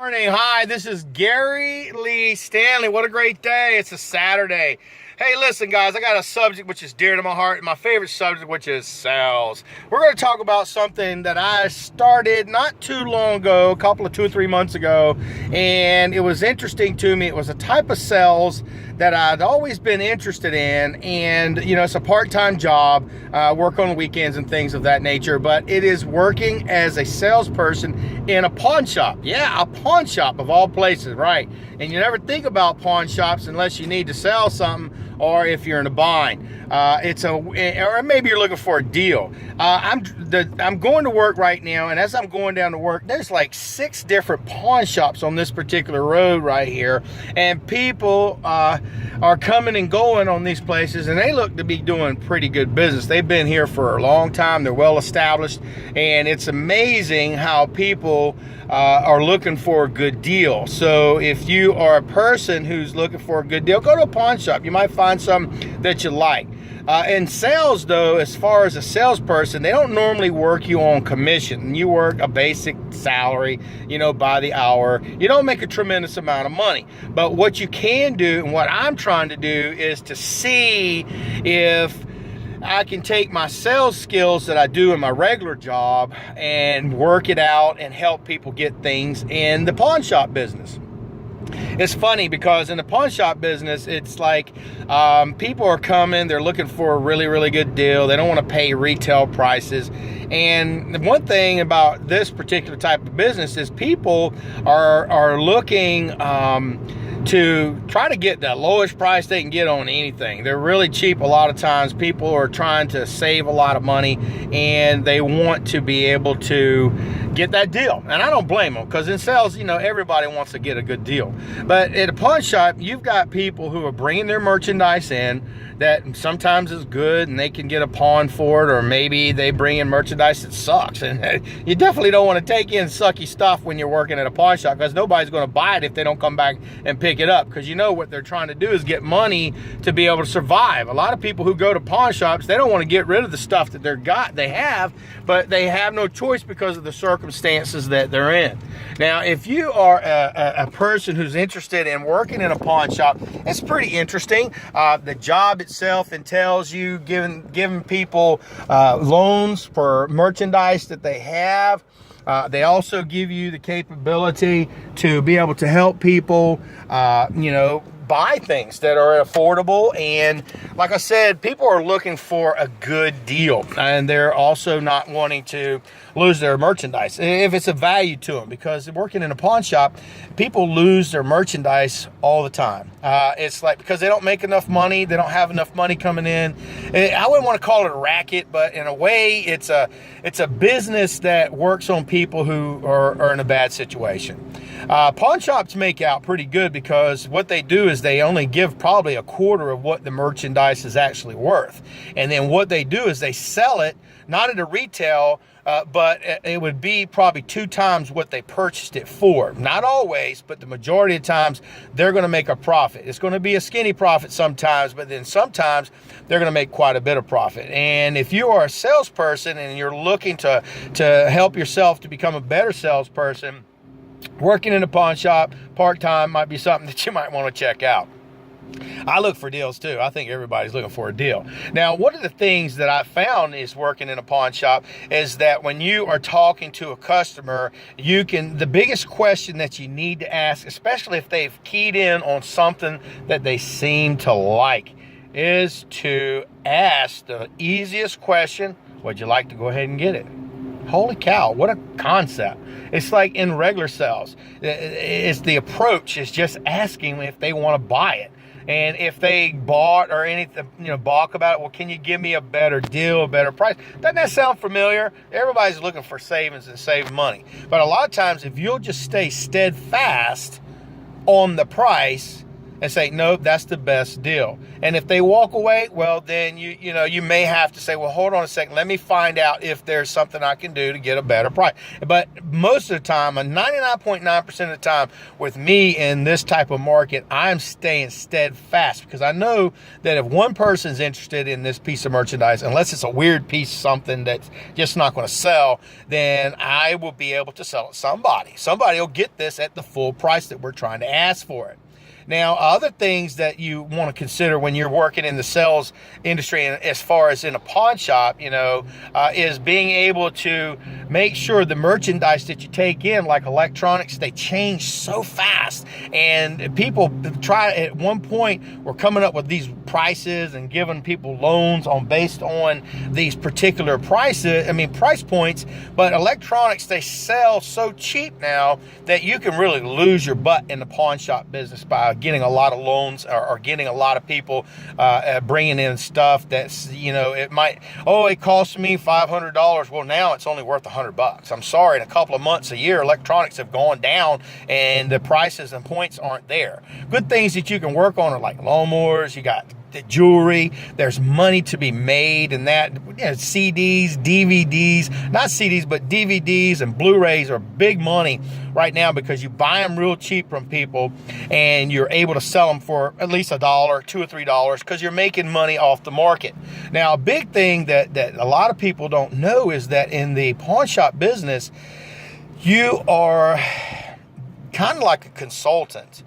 Morning. Hi, this is Gary Lee Stanley. What a great day. It's a Saturday. Hey, listen, guys, I got a subject which is dear to my heart, my favorite subject, which is sales. We're going to talk about something that I started not too long ago, a couple of 2 or 3 months ago, and it was interesting to me. It was a type of sales that I'd always been interested in, and you know, it's a part-time job, work on the weekends and things of that nature, but it is working as a salesperson in a pawn shop. Yeah, a pawn shop of all places, right? And you never think about pawn shops unless you need to sell something or if you're in a bind. Or maybe you're looking for a deal. I'm going to work right now, and as I'm going down to work, there's like 6 different pawn shops on this particular road right here, and people are coming and going on these places, and they look to be doing pretty good business. They've been here for a long time. They're well established, and it's amazing how people are looking for a good deal. So if you are a person who's looking for a good deal, go to a pawn shop. You might find something that you like. In sales, though, as far as a salesperson, they don't normally work you on commission. You work a basic salary, you know, by the hour. You don't make a tremendous amount of money. But what you can do, and what I'm trying to do, is to see if I can take my sales skills that I do in my regular job and work it out and help people get things in the pawn shop business. It's funny because in the pawn shop business, it's like people are coming, they're looking for a really, really good deal. They don't want to pay retail prices. And the one thing about this particular type of business is people are looking to try to get the lowest price they can get on anything. They're really cheap a lot of times. People are trying to save a lot of money, and they want to be able to get that deal. And I don't blame them, because in sales, you know, everybody wants to get a good deal. But at a pawn shop, you've got people who are bringing their merchandise in that sometimes is good and they can get a pawn for it, or maybe they bring in merchandise that sucks. And you definitely don't want to take in sucky stuff when you're working at a pawn shop, because nobody's going to buy it if they don't come back and pick it up, because you know what they're trying to do is get money to be able to survive. A lot of people who go to pawn shops, they don't want to get rid of the stuff that they have, but they have no choice because of the circumstances that they're in. Now, if you are a person who's interested in working in a pawn shop, it's pretty interesting. The job itself entails you giving people loans for merchandise that they have. They also give you the capability to be able to help people, buy things that are affordable. And like I said, people are looking for a good deal, and they're also not wanting to lose their merchandise if it's a value to them, because working in a pawn shop, people lose their merchandise all the time. It's like, because they don't make enough money, they don't have enough money coming in. I wouldn't want to call it a racket, but in a way, it's a business that works on people who are in a bad situation. Pawn shops make out pretty good, because what they do is they only give probably a quarter of what the merchandise is actually worth. And then what they do is they sell it, not at a retail, but it would be probably 2 times what they purchased it for. Not always, but the majority of times they're going to make a profit. It's going to be a skinny profit sometimes, but then sometimes they're going to make quite a bit of profit. And if you are a salesperson and you're looking to help yourself to become a better salesperson, working in a pawn shop part-time might be something that you might want to check out. I look for deals too. I think everybody's looking for a deal. Now, one of the things that I found is working in a pawn shop is that when you are talking to a customer, the biggest question that you need to ask, especially if they've keyed in on something that they seem to like, is to ask the easiest question: would you like to go ahead and get it? Holy cow, what a concept. It's like in regular sales. It's the approach is just asking if they want to buy it. And if they bought or anything, balk about it, well, can you give me a better deal, a better price? Doesn't that sound familiar? Everybody's looking for savings and save money. But a lot of times, if you'll just stay steadfast on the price and say, nope, that's the best deal. And if they walk away, well, then you may have to say, well, hold on a second, let me find out if there's something I can do to get a better price. But most of the time, 99.9% of the time with me in this type of market, I'm staying steadfast, because I know that if one person's interested in this piece of merchandise, unless it's a weird piece, something that's just not going to sell, then I will be able to sell it to somebody. Somebody will get this at the full price that we're trying to ask for it. Now, other things that you want to consider when you're working in the sales industry, and as far as in a pawn shop, is being able to make sure the merchandise that you take in, like electronics, they change so fast. And people try, at one point, were coming up with these prices and giving people loans based on these particular price points. But electronics, they sell so cheap now that you can really lose your butt in the pawn shop business by getting a lot of loans, or getting a lot of people bringing in stuff that's, it cost me $500. Well, now it's only worth $100. I'm sorry, in a couple of months, a year, electronics have gone down and the prices and points aren't there. Good things that you can work on are like lawnmowers, you got the jewelry, there's money to be made in that. CDs, DVDs, not CDs, but DVDs and Blu-rays are big money right now, because you buy them real cheap from people and you're able to sell them for at least $1, $2 or $3, because you're making money off the market. Now, a big thing that a lot of people don't know is that in the pawn shop business, you are kind of like a consultant.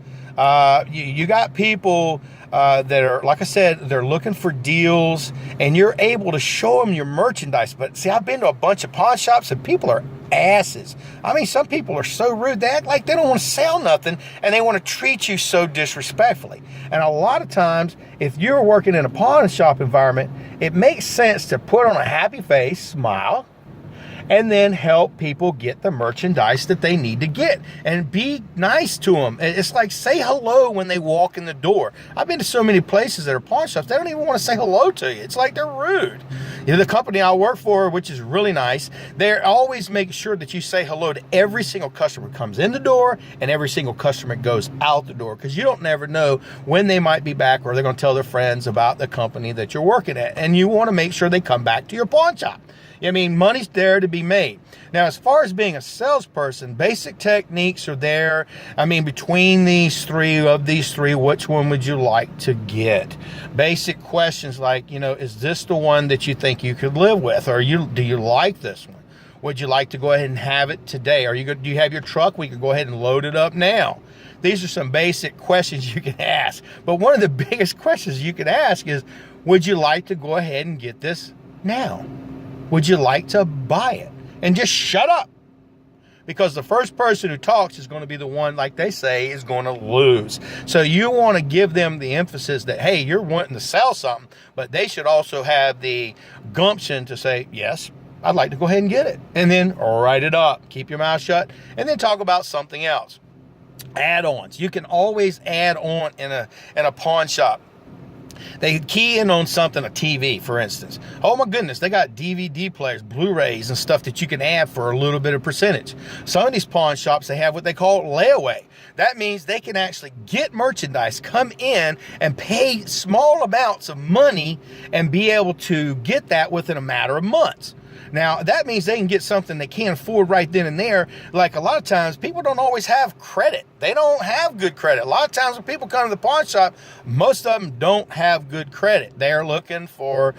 You got people that are, like I said, they're looking for deals, and you're able to show them your merchandise. But see, I've been to a bunch of pawn shops and people are asses. I mean, some people are so rude, they act like they don't want to sell nothing, and they want to treat you so disrespectfully. And a lot of times, if you're working in a pawn shop environment, it makes sense to put on a happy face, smile, and then help people get the merchandise that they need to get, and be nice to them. It's like, say hello when they walk in the door. I've been to so many places that are pawn shops, they don't even want to say hello to you. It's like they're rude. The company I work for, which is really nice, they're always making sure that you say hello to every single customer who comes in the door and every single customer goes out the door, because you don't never know when they might be back, or they're going to tell their friends about the company that you're working at, and you want to make sure they come back to your pawn shop. I mean, money's there to be made. Now, as far as being a salesperson, basic techniques are there. I mean, between these three, which one would you like to get? Basic questions like, is this the one that you think you could live with? Or do you like this one? Would you like to go ahead and have it today? Do you have your truck? We could go ahead and load it up now. These are some basic questions you can ask. But one of the biggest questions you can ask is, would you like to go ahead and get this now? Would you like to buy it? And just shut up. Because the first person who talks is going to be the one, like they say, is going to lose. So you want to give them the emphasis that, hey, you're wanting to sell something, but they should also have the gumption to say, yes, I'd like to go ahead and get it. And then write it up. Keep your mouth shut. And then talk about something else. Add-ons. You can always add on in a pawn shop. They key in on something, a TV, for instance. Oh my goodness, they got DVD players, Blu-rays and stuff that you can add for a little bit of percentage. Some of these pawn shops, they have what they call layaway. That means they can actually get merchandise, come in and pay small amounts of money and be able to get that within a matter of months. Now, that means they can get something they can't afford right then and there. Like, a lot of times, people don't always have credit. They don't have good credit. A lot of times when people come to the pawn shop, most of them don't have good credit. They're looking for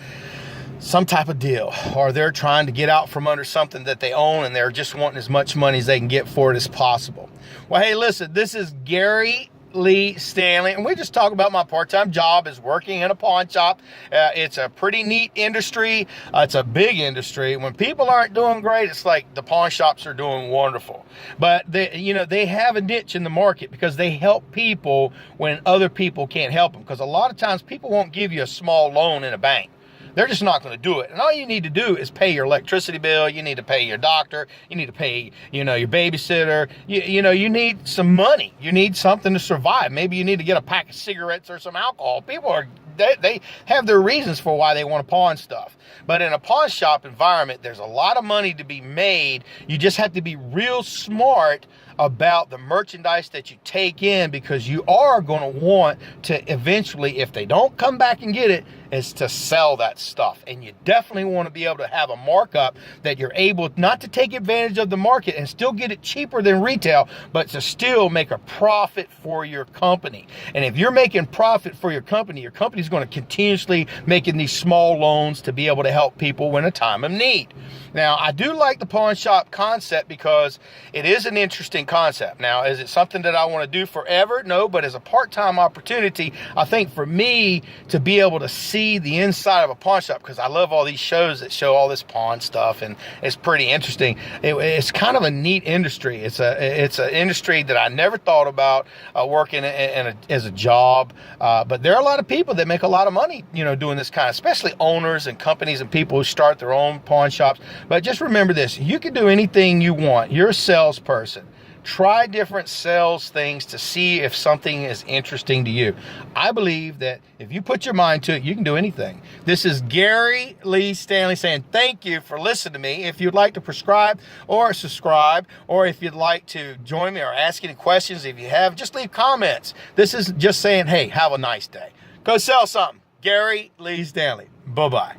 some type of deal, or they're trying to get out from under something that they own, and they're just wanting as much money as they can get for it as possible. Well, hey, listen, this is Gary Lee Stanley, and we just talk about my part-time job is working in a pawn shop. It's a pretty neat industry. It's a big industry. When people aren't doing great, it's like the pawn shops are doing wonderful. But they have a niche in the market because they help people when other people can't help them. Because a lot of times people won't give you a small loan in a bank. They're just not going to do it. And all you need to do is pay your electricity bill. You need to pay your doctor. You need to pay, your babysitter. You need some money. You need something to survive. Maybe you need to get a pack of cigarettes or some alcohol. People they have their reasons for why they want to pawn stuff. But in a pawn shop environment, there's a lot of money to be made. You just have to be real smart about the merchandise that you take in, because you are going to want to eventually, if they don't come back and get it, is to sell that stuff. And you definitely want to be able to have a markup that you're able not to take advantage of the market and still get it cheaper than retail, but to still make a profit for your company. And if you're making profit for your company's going to continuously making these small loans to be able to help people in a time of need. Now, I do like the pawn shop concept because it is an interesting concept. Now, is it something that I want to do forever? No, but as a part-time opportunity, I think for me to be able to see the inside of a pawn shop, because I love all these shows that show all this pawn stuff, and it's pretty interesting. It's kind of a neat industry. It's an industry that I never thought about working as a job, but there are a lot of people that make a lot of money, doing this kind of, especially owners and companies and people who start their own pawn shops. But just remember this, you can do anything you want. You're a salesperson. Try different sales things to see if something is interesting to you. I believe that if you put your mind to it, you can do anything. This is Gary Lee Stanley saying thank you for listening to me. If you'd like to prescribe or subscribe, or if you'd like to join me or ask any questions, if you have, just leave comments. This is just saying, hey, have a nice day. Go sell something. Gary Lee Stanley. Bye-bye.